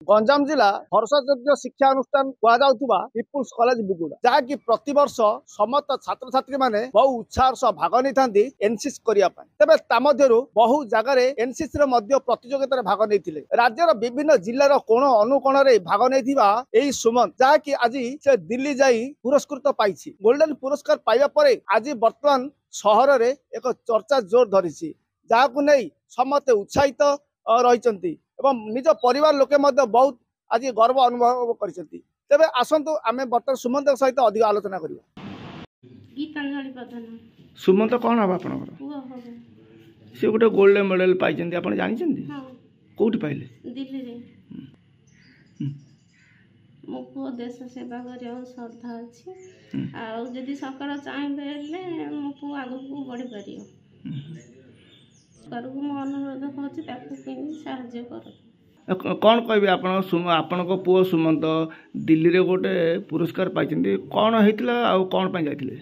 गंजाम जिला भरसायोग्य शिक्षा अनुष्ठान कहुवा पिपुल्स कॉलेज बुगुड़ा जहाँकि प्रतिवर्ष समस्त छात्र छात्री माने बहु उत्साह सह भाग नहीं एनसीसी करने तेज तमध्यु बहु जगार एनसीसी प्रतियोगित भाग नहीं राज्यर विभिन्न जिलार कोण अनुकोण भाग नहीं सुमन जहाँकि आज से दिल्ली जाई पुरस्कृत पाई गोल्डन पुरस्कार पाइबा पर आज बर्तमान सहर में एक चर्चा जोर धरी जहाँ नहीं समस्ते उत्साहित रही एवं निज परिवार लोके बहुत आज गर्व अनुभव करते तेरे आसतु आम बर्तमान सुमंत सहित अधिक आलोचना करवा। सुमंत कौन हम आप सी गोटे गोल्ड मेडल पाई आप जानते कौटी पाइले दिल्ली मो पुओ देश सेवा कर श्रद्धा अच्छी आदि सरकार चाहिए मो पु आग को बढ़ी पार सरकार मो अनुरोध कर कौन कह आपण पुओ सुमंत दिल्ली रे गोटे पुरस्कार पाई कौन होता आ कौन जाते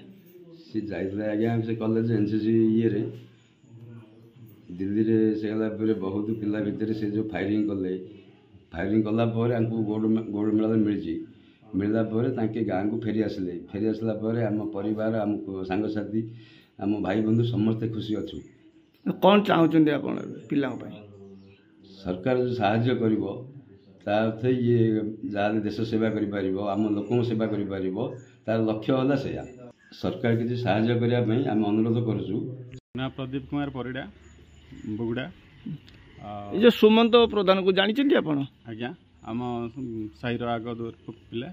सी जाइए आज्ञा से कॉलेज एनसीसी ये दिल्ली रे से गला बहुत पिला भितर से जो फायरिंग कला गोल्ड मेडल मिलला गाँ को फेरी आसला आम परिवार आम सांगसाथी आम भाई बंधु समस्ते खुशी अच्छु कौन चाहते आप पिला सरकार जो साहाय्य कर ये जहाँ देश सेवा करम लोक सेवा कर तार लक्ष्य है से सरकार किसी साहाय्य करने आम अनुरोध करुँ। ना प्रदीप कुमार परिड़ा बुगुड़ा जो सुमंत प्रधान को जानते आप आज्ञा आम साहिर आग दूर पिला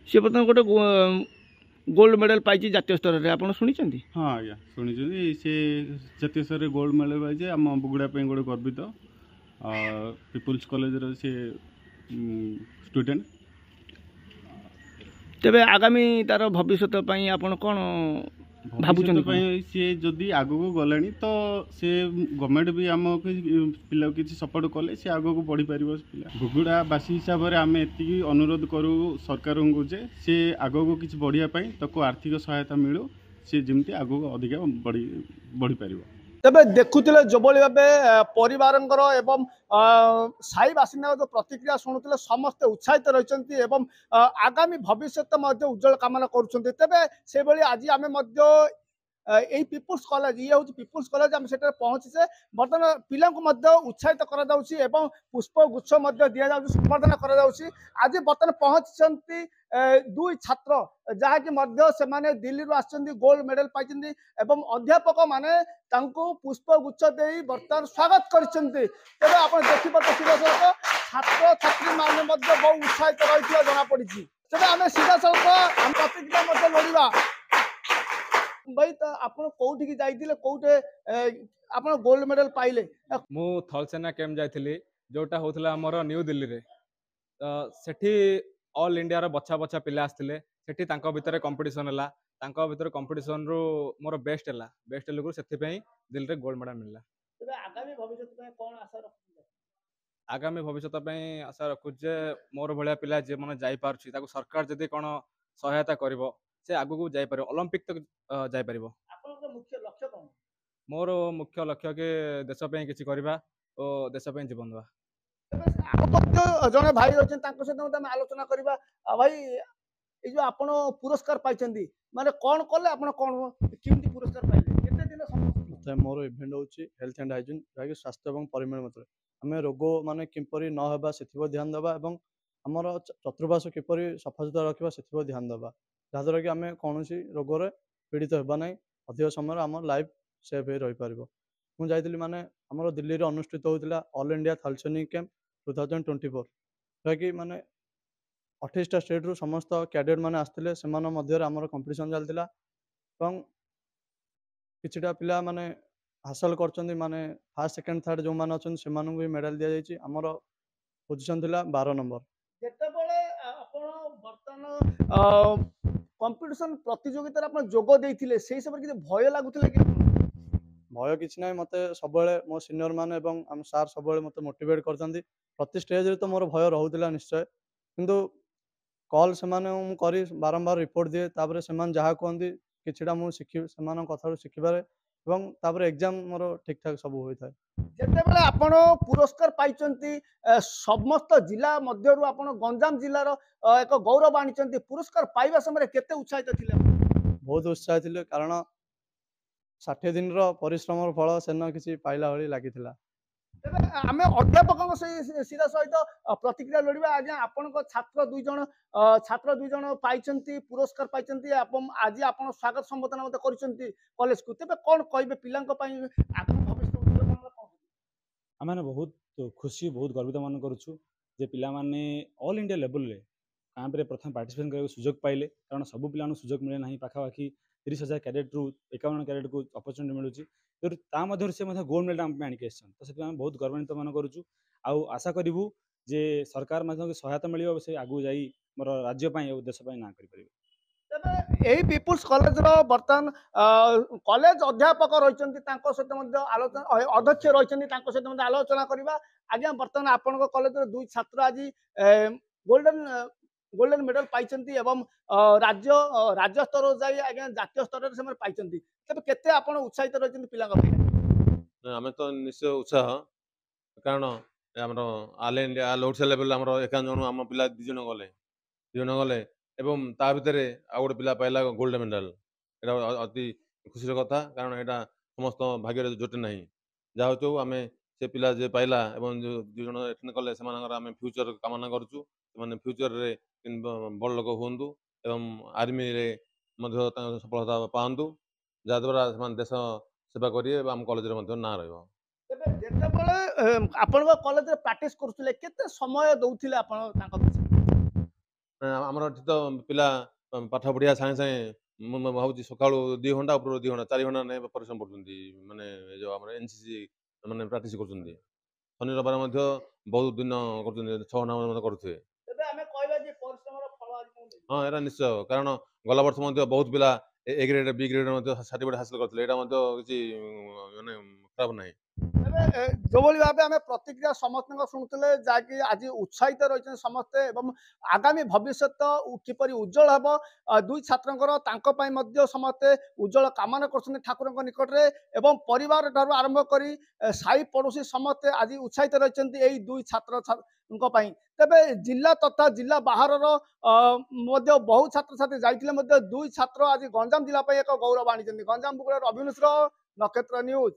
सी बर्तमान गोटे गोल्ड मेडल पाई जातीय स्तर में आप शुणी हाँ आज्ञा शुणी सी जातीय स्तर में गोल्ड मेडल पाई आम बुगुड़ा गोटे गर्वित पिपुल्स कॉलेज सी स्टूडेंट तेरे आगामी तार भविष्य आप कौन भावुं सी जदि आग को गला तो सी गवर्नमेंट भी आम पिला किसी सपोर्ट कले सी आग को बढ़ी पार बुगुड़ा बासी हिसाब से आम एति अनुरोध करूँ सरकार को जे सी आग को किसी बढ़ापी ताको आर्थिक सहायता मिलू सी जमी आग को अधिक बढ़ी पार तेरे देखुले जो भाव परिवार एवं साई बासिंदा जो प्रतिक्रिया शुणुते समस्ते उत्साहित रही आगामी भविष्य उज्जवल कामना करें आज आम यही पिपुल्स कॉलेज ये हूँ पिपुल्स कॉलेज आम से पहुँचे बर्तमान पिला उत्साहित कर पुष्प गुच्छ दि जाऊँगी संबर्धना कर आज बर्तमान पहुँची दुई छात्र जहाँकि दिल्ली गोल्ड मेडल पाई अध्यापक माने पुष्प गुच्छ दे बर्तमान स्वागत कर छात्र छात्री मैंने बहुत उत्साहित रही जना पड़ी तेज आम सीधा सड़क प्रतिक्रिया लोड़ा भाई तो आप कौटी जाइए कौटे आप गोल्ड मेडल पाइले मु थलसेना कैंप जाइली जोटा होता आमर न्यू दिल्ली रे तो सेठी ऑल इंडिया रो बच्चा बच्चा पिला आसते सेठी तांको भितर कंपटीशन है तांको भितर कंपटीशन रो मोर बेस्ट है से दिल्ली रे गोल्ड मेडल मिलला। आगामी भविष्य में कौन आशा रखु आगामी भविष्य आशा रखु जे मोर भाया पिला जे मैंने जापर सरकार जदि कौन सहायता करिवो से आगु को जाई पारिबो ओलंपिक तक जाई पारिबो। आपन मुख्य लक्ष्य कौन मोर मुख्य लक्ष्य के देश पे किछि करबा और देश पे जीवन दवा जने भाई अच्छे सहित आलोचना करवा भाई ये जो आप पुरस्कार पाई माने कौन कले आप कौन केमती पुरस्कार पाइले केते दिन समय मोर इवेंट हूँ हेल्थ एंड हाइजीन जहाँकि स्वास्थ्य और परिमल मत आम रोग माने किपरि न होबा से ध्यान देवा और आमर चतुर्पाश किपरि सफा सुतरा रखा से ध्यान देवा जहाँद्वारा कि आम कौन रोग पीड़ित होगा ना अधिक समय आम लाइफ सेफ हो रही पार मुझे जाइली माने आमर दिल्ली में अनुष्ठित होता ऑल इंडिया थलसेनिक कैंप 2024 जहाँकि माने 28टा स्टेट रु समस्त कैडेट मैंने आसते से आमर कंपटीशन चलता किछिटा पिला माने हासिल कर माने फर्स्ट सेकेंड थर्ड जो मैंने अच्छा से भी मेडल दि जाइए आमर पोजिशन थिला 12 नंबर कंपटीशन प्रतियोगिता आप जोग देते से समय किसी भय लगुला कि भय किसी ना मत सब मो सीनियर मैंने आम सार सब मत मोटिवेट करते प्रति स्टेज रे तो मोर भय रोला निश्चय किंतु कॉल से करी बारंबार रिपोर्ट दिए तापर से जहाँ कहती किछिटा मुझे शिखी से कथा शिखिबार एग्जाम मोर ठीक ठाक सब होता है। ଯେତେବେଳେ ଆପଣ ପୁରସ୍କାର ପାଇଛନ୍ତି ସମସ୍ତ ଜିଲ୍ଲା ମଧ୍ୟରୁ ଆପଣ ଗଞ୍ଜାମ ଜିଲ୍ଲାର ଏକ ଗୌରବ ଆଣିଛନ୍ତି ପୁରସ୍କାର ପାଇବା ସମୟରେ କେତେ ଉତ୍ସାହିତ ଥିଲେ? ବହୁତ ଉତ୍ସାହ ଥିଲେ, କାରଣ 60 ଦିନର ପରିଶ୍ରମର ଫଳ ସେଦିନ କିଛି ପାଇଲା ଭଳି ଲାଗିଥିଲା। ତେବେ ଆମେ ଅଧ୍ୟାପକଙ୍କ ସିଧା ସହିତ ପ୍ରତିକ୍ରିୟା ଲୋଡ଼ିବା। ଆଜ୍ଞା, ଆପଣଙ୍କ ଛାତ୍ର ଦୁଇ ଜଣ ପାଇଛନ୍ତି ପୁରସ୍କାର ପାଇଛନ୍ତି ଏବଂ ଆଜି ଆପଣ ସ୍ୱାଗତ ସମ୍ବର୍ଦ୍ଧନା ମଧ୍ୟ କରିଛନ୍ତି କଲେଜକୁ। ତେବେ କ'ଣ କହିବେ ପିଲାଙ୍କ ପାଇଁ ଆଗାମୀ ଭବିଷ୍ୟତ ଉଜ୍ଜ୍ୱଳ କଣ? ଆମେ ବହୁତ ଖୁସି ବହୁତ ଗର୍ବିତ ମନେ କରୁଛୁ ଯେ ପିଲାମାନେ ଅଲ୍ ଇଣ୍ଡିଆ ଲେଭେଲରେ କ୍ୟାମ୍ପରେ ପ୍ରଥମେ ପାର୍ଟିସିପେଟ୍ କରିବାକୁ ସୁଯୋଗ ପାଇଲେ, କାରଣ ସବୁ ପିଲାମାନଙ୍କୁ ସୁଯୋଗ ମିଳେ ନାହିଁ। ପାଖାପାଖି 30,000 କ୍ୟାଡେଟ୍ରୁ 51 କ୍ୟାଡେଟ୍କୁ ଅପରଚୁନିଟି ମିଳୁଛି, ତା ମଧ୍ୟରୁ ସେ ମଧ୍ୟ ଗୋଲ୍ଡ ମେଡାଲ ଆମ ପାଇଁ ଆଣିକି ଆସିଛନ୍ତି। ତ ସେଥିପାଇଁ ଆମେ ବହୁତ ଗର୍ବିତ ମନେ କରୁଛୁ ଆଉ ଆଶା କରିବୁ ଯେ ସରକାର ମାଧ୍ୟମରେ ସହାୟତା ମିଳିବ, ସେ ଆଗକୁ ଯାଇ ଆମର ରାଜ୍ୟ ପାଇଁ ଆଉ ଦେଶ ପାଇଁ ନାଁ କରିପାରିବେ। ତେବେ ଏହି ପିପୁଲ୍ସ କଲେଜର ବର୍ତ୍ତମାନ କଲେଜ ଅଧ୍ୟାପକ ରହିଛନ୍ତି, ତାଙ୍କ ସହିତ ମଧ୍ୟ ଆଲୋଚନା ଅଧ୍ୟକ୍ଷ ରହିଛନ୍ତି, ତାଙ୍କ ସହିତ ମଧ୍ୟ ଆଲୋଚନା କରିବା। ଆଜ୍ଞା, ବର୍ତ୍ତମାନ ଆପଣଙ୍କ କଲେଜର ଦୁଇ ଛାତ୍ର ଆଜି ଗୋଲ୍ଡେନ ମେଡାଲ ପାଇଛନ୍ତି ଏବଂ ରାଜ୍ୟ ସ୍ତର ଯାଇ ଆଜ୍ଞା ଜାତୀୟ ସ୍ତରରେ ସେମାନେ ପାଇଛନ୍ତି। ତେବେ କେତେ ଆପଣ ଉତ୍ସାହିତ ରହିଛନ୍ତି ପିଲାଙ୍କ ପାଇଁ? ଆମେ ତ ନିଶ୍ଚୟ ଉତ୍ସାହ, କାରଣ ଆମର ଅଲ୍ ଓଡ଼ିଶା ଲେଭେଲ ଆମର 51 ଜଣ ଆମ ପିଲା 2 ଜଣ ଗଲେ ଏବଂ ତା ଭିତରେ ଆଉ ଗୋଟେ ପିଲା ପାଇଲା ଗୋଲ୍ଡ ମେଡାଲ। ଏଇଟା ଅତି ଖୁସିର କଥା, କାରଣ ଏଇଟା ସମସ୍ତ ଭାଗ୍ୟରେ ଜୋଟେ ନାହିଁ। ଯାହା ହଉ ଆମେ ସେ ପିଲା ଯେ ପାଇଲା ଏବଂ ଯେଉଁ 2 ଜଣ ଏଟେଣ୍ଡ କଲେ ସେମାନଙ୍କର ଆମେ ଫ୍ୟୁଚର କାମନା କରୁଛୁ। ସେମାନେ ଫ୍ୟୁଚରରେ ବଡ଼ ଲୋକ ହୁଅନ୍ତୁ ଏବଂ ଆର୍ମିରେ ମଧ୍ୟ ତାଙ୍କ ସଫଳତା ପାଆନ୍ତୁ, ଯାହାଦ୍ୱାରା ସେମାନେ ଦେଶ ସେବା କରିବେ ଏବଂ ଆମ କଲେଜରେ ମଧ୍ୟ ନାଁ ରହିବ। ତେବେ ଯେତେବେଳେ ଆପଣଙ୍କ କଲେଜରେ ପ୍ରାକ୍ଟିସ କରୁଥିଲେ କେତେ ସମୟ ଦଉଥିଲେ ଆପଣ ତାଙ୍କ ପିଛା? ଆମର ଏଠି ତ ପିଲା ପାଠ ପଢ଼ିବା ସାଙ୍ଗେ ସାଙ୍ଗେ ମୁଁ ଭାବୁଛି ସକାଳୁ 2 ଘଣ୍ଟା ଉପରୁ 2 ଘଣ୍ଟା 4 ଘଣ୍ଟା ନେଇ ପରିଶ୍ରମ କରୁଛନ୍ତି। ମାନେ ଏ ଯେଉଁ ଆମର NCC ମାନେ ପ୍ରାକ୍ଟିସ କରୁଛନ୍ତି। ଶନି ରବିବାର ମଧ୍ୟ ବହୁତ ଦିନ କରୁଛନ୍ତି, 6 ଘଣ୍ଟା ମଧ୍ୟ କରୁଥିବେ। ତେବେ ଆମେ କହିବା ଯେ ପରିଶ୍ରମର ଫଳ ଆଜି କଣ? ହଁ, ଏଇଟା ନିଶ୍ଚୟ, କାରଣ ଗଲା ବର୍ଷ ମଧ୍ୟ ବହୁତ ପିଲା A ଗ୍ରେଡ୍ B ଗ୍ରେଡ୍ ମଧ୍ୟ ସାର୍ଟିଫିକେଟ୍ ହାସଲ କରିଥିଲେ। ଏଇଟା ମଧ୍ୟ କିଛି ମାନେ ଖରାପ ନାହିଁ। ତେବେ ଯୋଉଭଳି ଭାବେ ଆମେ ପ୍ରତିକ୍ରିୟା ସମସ୍ତଙ୍କ ଶୁଣୁଥିଲେ, ଯାହାକି ଆଜି ଉତ୍ସାହିତ ରହିଛନ୍ତି ସମସ୍ତେ ଏବଂ ଆଗାମୀ ଭବିଷ୍ୟତ କିପରି ଉଜ୍ଜଳ ହେବ ଦୁଇ ଛାତ୍ରଙ୍କର ତାଙ୍କ ପାଇଁ ମଧ୍ୟ ସମସ୍ତେ ଉଜ୍ଜଳ କାମନା କରୁଛନ୍ତି ଠାକୁରଙ୍କ ନିକଟରେ ଏବଂ ପରିବାର ଠାରୁ ଆରମ୍ଭ କରି ସାହି ପଡ଼ୋଶୀ ସମସ୍ତେ ଆଜି ଉତ୍ସାହିତ ରହିଛନ୍ତି ଏଇ ଦୁଇ ଛାତ୍ରଙ୍କ ପାଇଁ। ତେବେ ଜିଲ୍ଲା ତଥା ଜିଲ୍ଲା ବାହାରର ମଧ୍ୟ ବହୁ ଛାତ୍ରଛାତ୍ରୀ ଯାଇଥିଲେ ମଧ୍ୟ ଦୁଇ ଛାତ୍ର ଆଜି ଗଞ୍ଜାମ ଜିଲ୍ଲା ପାଇଁ ଏକ ଗୌରବ ଆଣିଛନ୍ତି। ଗଞ୍ଜାମ ବୁଗୁଡ଼ାରୁ ଅଭିନେଶ୍ର ନକ୍ଷତ୍ର ନ୍ୟୁଜ୍।